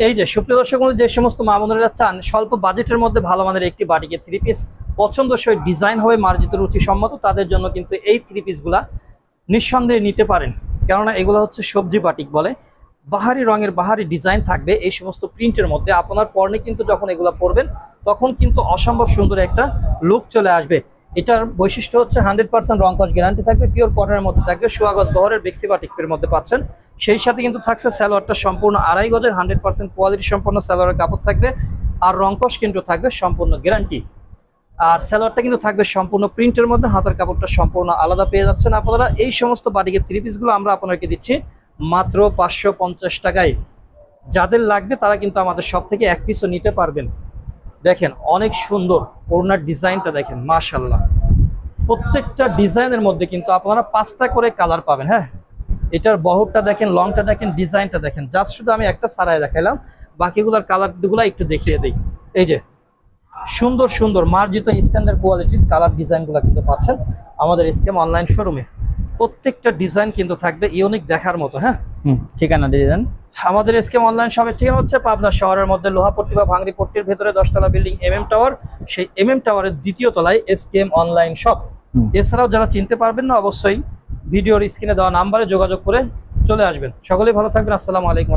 এই যে সুপ্রিয় দর্শক বন্ধু, যে সমস্ত মা বোনেরা চান স্বল্প বাজেটের মধ্যে ভালো মানের একটি বাটিকের থ্রি পিস পছন্দসই ডিজাইন হবে, মার্জিত রুচিসম্মত, তাদের জন্য কিন্তু এই থ্রি পিসগুলা নিঃসন্দেহে নিতে পারেন। কেননা এগুলো হচ্ছে সবজি বাটিক বলে, বাহারি রঙের বাহারি ডিজাইন থাকবে এই সমস্ত প্রিন্টের মধ্যে। আপনার পরনে কিন্তু যখন এগুলো পরবেন তখন কিন্তু অসম্ভব সুন্দর একটা লুক চলে আসবে। এটার বৈশিষ্ট্য হচ্ছে 100% রং কস গ্যারান্টি থাকবে, পিওর কটনের মধ্যে থাকবে, সোয়া গজ বহরের বেক্সি বাটিকের মধ্যে পাচ্ছেন। সেই সাথে কিন্তু থাকছে সালোয়ারটা সম্পূর্ণ 2.5 গজের 100% কোয়ালিটি সম্পন্ন সালোয়ারের কাপড় থাকবে, আর রং কস কিন্তু থাকবে সম্পূর্ণ গ্যারান্টি। আর সালোয়ারটা কিন্তু থাকবে সম্পূর্ণ প্রিন্টের মধ্যে, হাতার কাপড়টা সম্পূর্ণ আলাদা পেয়ে যাচ্ছেন আপনারা। এই সমস্ত বাটিকের থ্রি পিসগুলো আমরা আপনাদেরকে দিচ্ছি মাত্র 550 টাকায়। যাদের লাগবে তারা কিন্তু আমাদের সব থেকে এক পিসও নিতে পারবেন। দেখেন অনেক সুন্দর ওড়নার ডিজাইনটা দেখেন, মাশাআল্লাহ। প্রত্যেকটা ডিজাইনের মধ্যে কিন্তু আপনারা 5টা করে কালার পাবেন। হ্যাঁ, এটার বহরটা দেখেন, লংটা দেখেন, ডিজাইনটা দেখেন। জাস্ট শুধু আমি একটা সারায় দেখাইলাম, বাকিগুলোর কালারগুলো একটু দেখিয়ে দিই। এই যে সুন্দর সুন্দর মার্জিত স্ট্যান্ডার্ড কোয়ালিটির কালার ডিজাইনগুলো কিন্তু পাচ্ছেন আমাদের এসকেএম অনলাইন শোরুমে। প্রত্যেকটা ডিজাইন কিন্তু থাকবে ইউনিক দেখার মতো। হ্যাঁ, ঠিকানা দিয়ে দেন। আমাদের এসকেএম অনলাইন শপের ঠিকানা হচ্ছে পাবনা শহরের মধ্যে লোহাপট্টি বা ভাঙড়ি পট্টির ভেতরে 10তলা বিল্ডিং MM টাওয়ার, সেই MM টাওয়ারের 2য় তলায় এসকেএম অনলাইন শপ। এছাড়াও যারা চিনতে পারবেন না অবশ্যই ভিডিওর স্ক্রিনে দেওয়া নাম্বারে যোগাযোগ করে চলে আসবেন। সকলেই ভালো থাকবেন। আসসালামু আলাইকুম।